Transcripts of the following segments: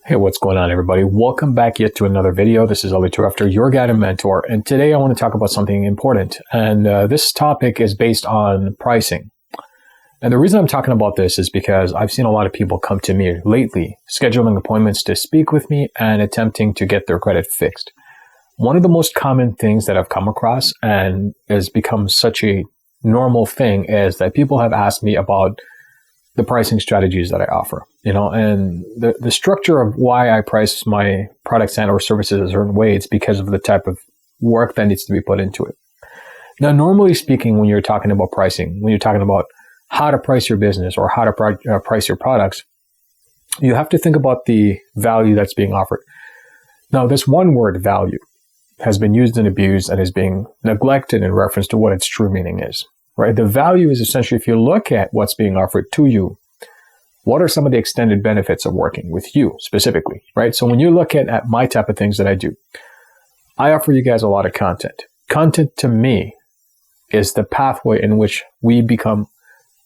Hey, what's going on, everybody? Welcome back yet to another video. This is Tarafdar, your guide and mentor. And today I want to talk about something important. And this topic is based on pricing. And the reason I'm talking about this is because I've seen a lot of people come to me lately, scheduling appointments to speak with me and attempting to get their credit fixed. One of the most common things that I've come across and has become such a normal thing is that people have asked me about the pricing strategies that I offer, and the structure of why I price my products and or services a certain way, it's because of the type of work that needs to be put into it. Now, normally speaking, when you're talking about pricing, when you're talking about how to price your business or how to price your products, you have to think about the value that's being offered. Now, this one word, value, has been used and abused and is being neglected in reference to what its true meaning is. Right? The value is essentially, if you look at what's being offered to you, what are some of the extended benefits of working with you specifically, right? So when you look at my type of things that I do, I offer you guys a lot of content. Content to me is the pathway in which we become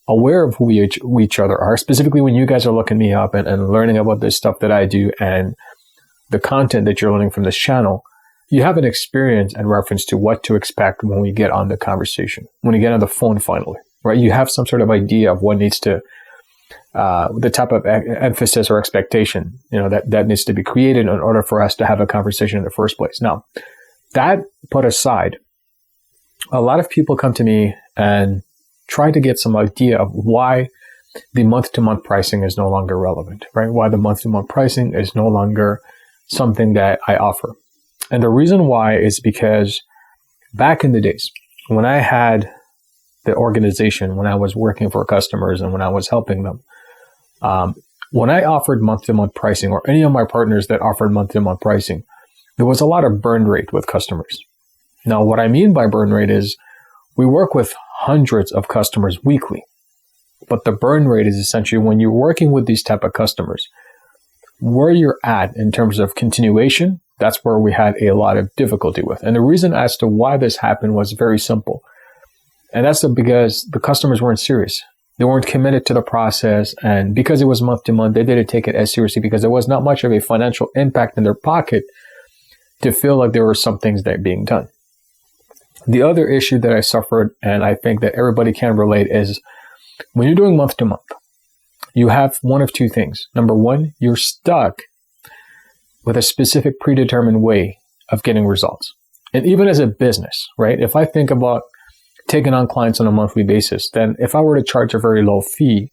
aware of who each other are, specifically when you guys are looking me up and learning about this stuff that I do and the content that you're learning from this channel. You have an experience in reference to what to expect when we get on the conversation, when you get on the phone finally, right? You have some sort of idea of what needs to, the type of emphasis or expectation, that needs to be created in order for us to have a conversation in the first place. Now, that put aside, a lot of people come to me and try to get some idea of why the month-to-month pricing is no longer relevant, right? Why the month-to-month pricing is no longer something that I offer. And the reason why is because back in the days, when I had the organization, when I was working for customers and when I was helping them, when I offered month-to-month pricing, or any of my partners that offered month-to-month pricing, there was a lot of burn rate with customers. Now, what I mean by burn rate is we work with hundreds of customers weekly, but the burn rate is essentially when you're working with these type of customers, where you're at in terms of continuation. That's where we had a lot of difficulty with. And the reason as to why this happened was very simple. And that's because the customers weren't serious. They weren't committed to the process. And because it was month to month, they didn't take it as seriously because there was not much of a financial impact in their pocket to feel like there were some things that are being done. The other issue that I suffered, and I think that everybody can relate, is when you're doing month to month, you have one of two things. Number one, you're stuck with a specific predetermined way of getting results. And even as a business, right? If I think about taking on clients on a monthly basis, then if I were to charge a very low fee,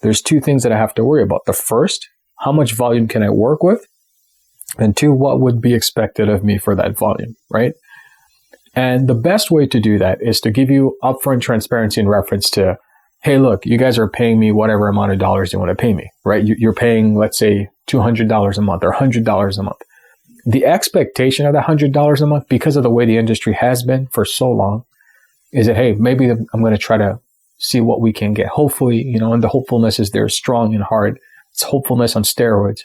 there's two things that I have to worry about. The first, how much volume can I work with? And two, what would be expected of me for that volume, right? And the best way to do that is to give you upfront transparency in reference to, hey, look, you guys are paying me whatever amount of dollars you want to pay me, right? You're paying, let's say, $200 a month or $100 a month. The expectation of that $100 a month, because of the way the industry has been for so long, is that, hey, maybe I'm going to try to see what we can get. Hopefully, and the hopefulness is there, strong and hard. It's hopefulness on steroids.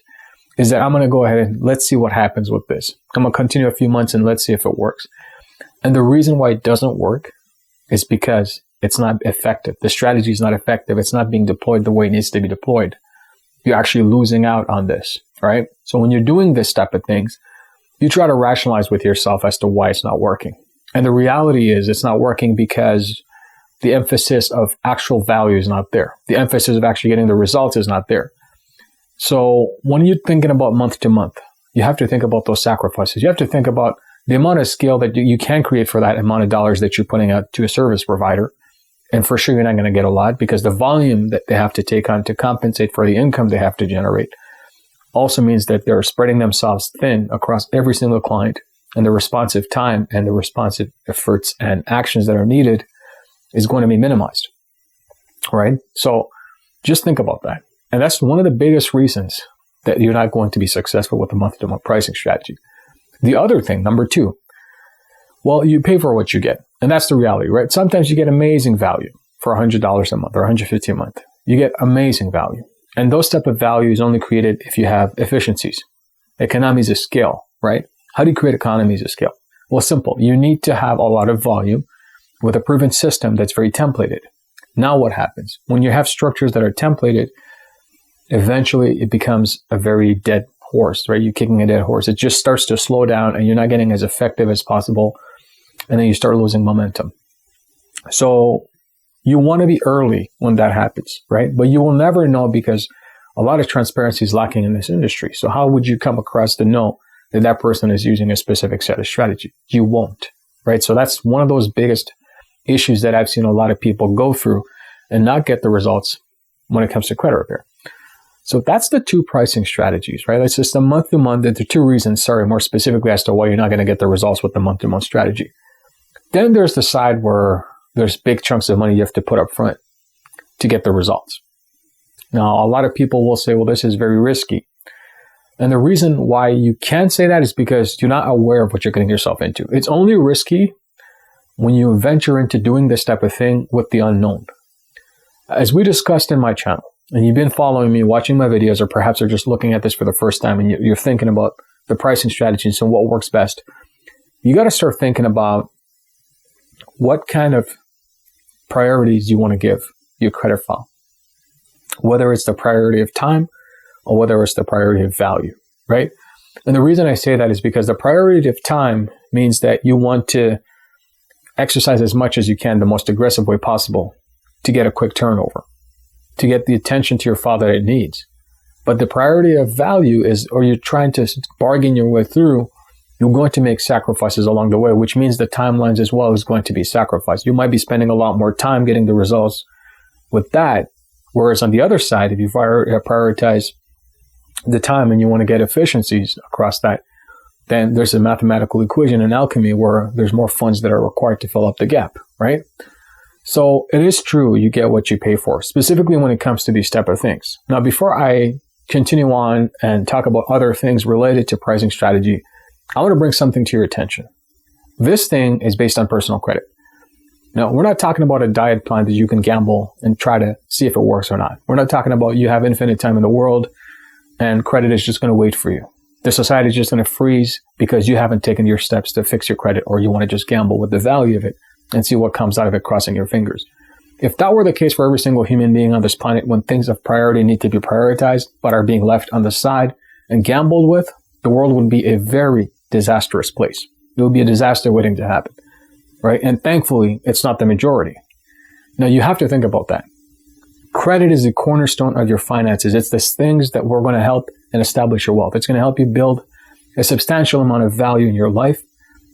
Is that I'm going to go ahead and let's see what happens with this. I'm going to continue a few months and let's see if it works. And the reason why it doesn't work is because it's not effective. The strategy is not effective. It's not being deployed the way it needs to be deployed. You're actually losing out on this, right? So when you're doing this type of things, you try to rationalize with yourself as to why it's not working. And the reality is it's not working because the emphasis of actual value is not there. The emphasis of actually getting the results is not there. So when you're thinking about month to month, you have to think about those sacrifices. You have to think about the amount of scale that you can create for that amount of dollars that you're putting out to a service provider. And for sure, you're not going to get a lot because the volume that they have to take on to compensate for the income they have to generate also means that they're spreading themselves thin across every single client, and the responsive time and the responsive efforts and actions that are needed is going to be minimized, right? So just think about that. And that's one of the biggest reasons that you're not going to be successful with a month-to-month pricing strategy. The other thing, number two, well, you pay for what you get. And that's the reality, right? Sometimes you get amazing value for $100 a month or $150 a month. You get amazing value. And those type of value is only created if you have efficiencies, economies of scale, right? How do you create economies of scale? Well, simple. You need to have a lot of volume with a proven system that's very templated. Now what happens? When you have structures that are templated, eventually it becomes a very dead horse, right? You're kicking a dead horse. It just starts to slow down and you're not getting as effective as possible. And then you start losing momentum. So you want to be early when that happens, right? But you will never know because a lot of transparency is lacking in this industry. So how would you come across to know that that person is using a specific set of strategy? You won't, right? So that's one of those biggest issues that I've seen a lot of people go through and not get the results when it comes to credit repair. So that's the two pricing strategies, right? It's just a month to month. And the two reasons, more specifically as to why you're not going to get the results with the month to month strategy. Then there's the side where there's big chunks of money you have to put up front to get the results. Now, a lot of people will say, well, this is very risky. And the reason why you can say that is because you're not aware of what you're getting yourself into. It's only risky when you venture into doing this type of thing with the unknown. As we discussed in my channel, and you've been following me, watching my videos, or perhaps are just looking at this for the first time and you're thinking about the pricing strategies and what works best, you got to start thinking about what kind of priorities you want to give your credit file. Whether it's the priority of time or whether it's the priority of value, right? And the reason I say that is because the priority of time means that you want to exercise as much as you can the most aggressive way possible to get a quick turnover, to get the attention to your file that it needs. But the priority of value is, or you're trying to bargain your way through, you're going to make sacrifices along the way, which means the timelines as well is going to be sacrificed. You might be spending a lot more time getting the results with that. Whereas on the other side, if you prioritize the time and you want to get efficiencies across that, then there's a mathematical equation in alchemy where there's more funds that are required to fill up the gap, right? So it is true, you get what you pay for, specifically when it comes to these type of things. Now, before I continue on and talk about other things related to pricing strategy, I want to bring something to your attention. This thing is based on personal credit. Now, we're not talking about a diet plan that you can gamble and try to see if it works or not. We're not talking about you have infinite time in the world and credit is just going to wait for you. The society is just going to freeze because you haven't taken your steps to fix your credit, or you want to just gamble with the value of it and see what comes out of it, crossing your fingers. If that were the case for every single human being on this planet, when things of priority need to be prioritized but are being left on the side and gambled with, the world would be a very disastrous place. It would be a disaster waiting to happen, right? And thankfully, it's not the majority. Now, you have to think about that. Credit is the cornerstone of your finances. It's the things that we're going to help and establish your wealth. It's going to help you build a substantial amount of value in your life.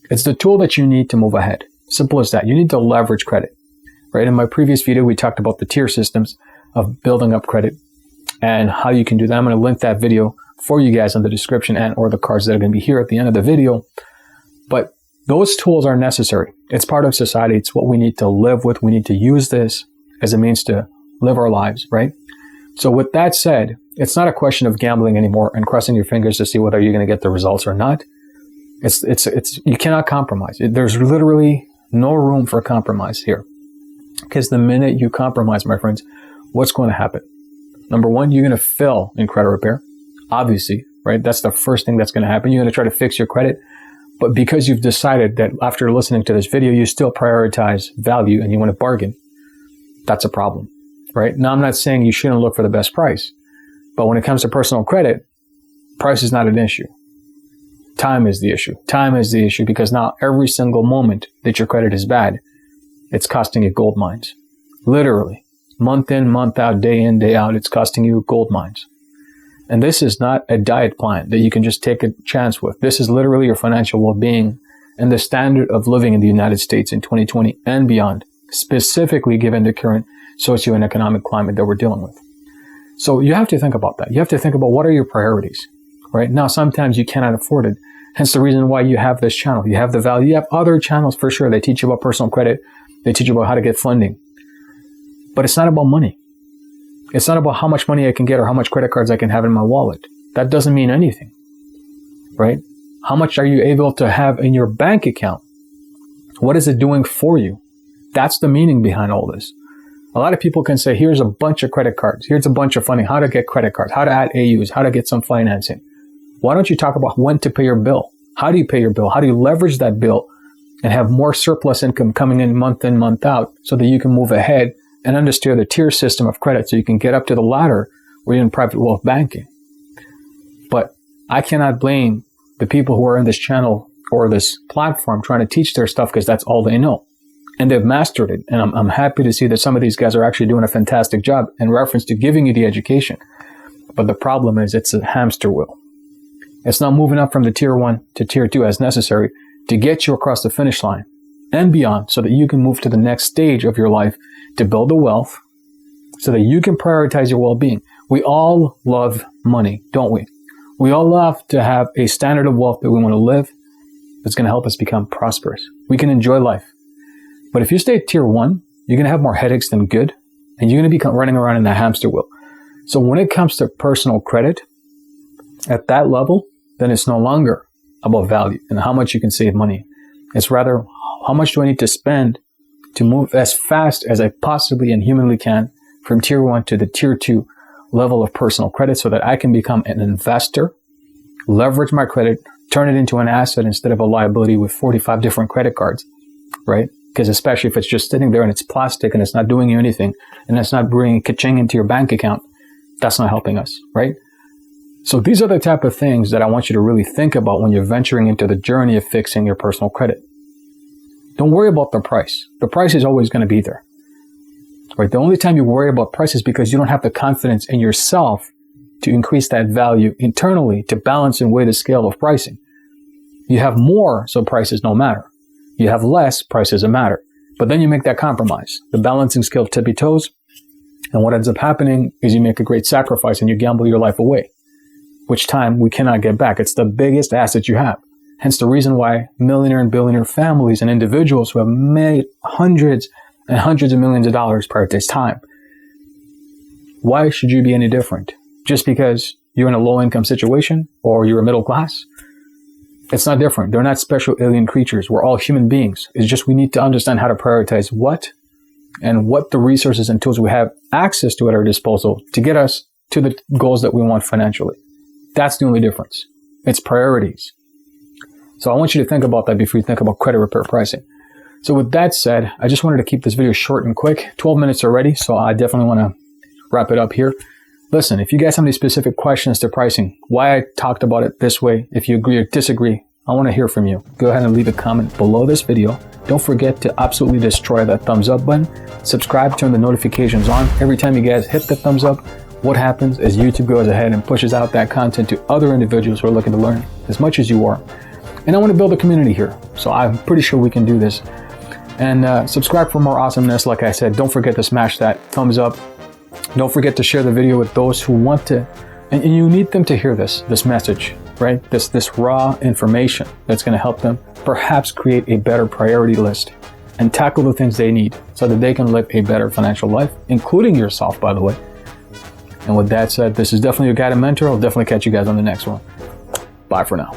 It's the tool that you need to move ahead. Simple as that. You need to leverage credit, right? In my previous video, we talked about the tier systems of building up credit and how you can do that. I'm going to link that video for you guys in the description and or the cards that are going to be here at the end of the video. But those tools are necessary. It's part of society. It's what we need to live with. We need to use this as a means to live our lives, right? So with that said, it's not a question of gambling anymore and crossing your fingers to see whether you're going to get the results or not. It's you cannot compromise. There's literally no room for compromise here. Because the minute you compromise, my friends, what's going to happen? Number one, you're going to fail in credit repair. Obviously, right? That's the first thing that's going to happen. You're going to try to fix your credit. But because you've decided that after listening to this video, you still prioritize value and you want to bargain, that's a problem, right? Now, I'm not saying you shouldn't look for the best price. But when it comes to personal credit, price is not an issue. Time is the issue. Time is the issue because now every single moment that your credit is bad, it's costing you gold mines. Literally. Month in, month out, day in, day out, it's costing you gold mines. And this is not a diet plan that you can just take a chance with. This is literally your financial well-being and the standard of living in the United States in 2020 and beyond, specifically given the current socio and economic climate that we're dealing with. So you have to think about that. You have to think about what are your priorities, right? Now, sometimes you cannot afford it. Hence the reason why you have this channel. You have the value. You have other channels for sure. They teach you about personal credit. They teach you about how to get funding. But it's not about money. It's not about how much money I can get or how much credit cards I can have in my wallet. That doesn't mean anything, right? How much are you able to have in your bank account? What is it doing for you? That's the meaning behind all this. A lot of people can say, here's a bunch of credit cards. Here's a bunch of funding, how to get credit cards, how to add AUs, how to get some financing. Why don't you talk about when to pay your bill? How do you pay your bill? How do you leverage that bill and have more surplus income coming in, month out, so that you can move ahead and understand the tier system of credit so you can get up to the ladder where you're in private wealth banking. But I cannot blame the people who are in this channel or this platform trying to teach their stuff because that's all they know. And they've mastered it. And I'm happy to see that some of these guys are actually doing a fantastic job in reference to giving you the education. But the problem is it's a hamster wheel. It's not moving up from the tier 1 to tier 2 as necessary to get you across the finish line and beyond so that you can move to the next stage of your life to build the wealth so that you can prioritize your well-being. We all love money, don't we? We all love to have a standard of wealth that we want to live that's going to help us become prosperous. We can enjoy life. But if you stay at tier 1, you're going to have more headaches than good, and you're going to be running around in that hamster wheel. So when it comes to personal credit, at that level, then it's no longer about value and how much you can save money. It's rather, how much do I need to spend to move as fast as I possibly and humanly can from tier 1 to the tier 2 level of personal credit so that I can become an investor, leverage my credit, turn it into an asset instead of a liability with 45 different credit cards, right? Because especially if it's just sitting there and it's plastic and it's not doing you anything and it's not bringing ka-ching into your bank account, that's not helping us, right? So these are the type of things that I want you to really think about when you're venturing into the journey of fixing your personal credit. Don't worry about the price. The price is always going to be there, right? The only time you worry about price is because you don't have the confidence in yourself to increase that value internally to balance and weigh the scale of pricing. You have more, so prices don't matter. You have less, prices matter. But then you make that compromise, the balancing scale tippy toes. And what ends up happening is you make a great sacrifice and you gamble your life away, which time we cannot get back. It's the biggest asset you have. Hence the reason why millionaire and billionaire families and individuals who have made hundreds and hundreds of millions of dollars prioritize time. Why should you be any different? Just because you're in a low income situation or you're a middle class? It's not different. They're not special alien creatures. We're all human beings. It's just we need to understand how to prioritize what and what the resources and tools we have access to at our disposal to get us to the goals that we want financially. That's the only difference. It's priorities. So I want you to think about that before you think about credit repair pricing. So with that said, I just wanted to keep this video short and quick. 12 minutes already, so I definitely want to wrap it up here. Listen, if you guys have any specific questions to pricing, why I talked about it this way, if you agree or disagree, I want to hear from you. Go ahead and leave a comment below this video. Don't forget to absolutely destroy that thumbs up button. Subscribe, turn the notifications on. Every time you guys hit the thumbs up, what happens is YouTube goes ahead and pushes out that content to other individuals who are looking to learn as much as you are. And I want to build a community here, so I'm pretty sure we can do this. And subscribe for more awesomeness. Like I said, don't forget to smash that thumbs up. Don't forget to share the video with those who want to, and you need them to hear this message, right? This raw information that's going to help them perhaps create a better priority list and tackle the things they need so that they can live a better financial life, including yourself, by the way. And with that said, this is definitely your guide and mentor. I'll definitely catch you guys on the next one. Bye for now.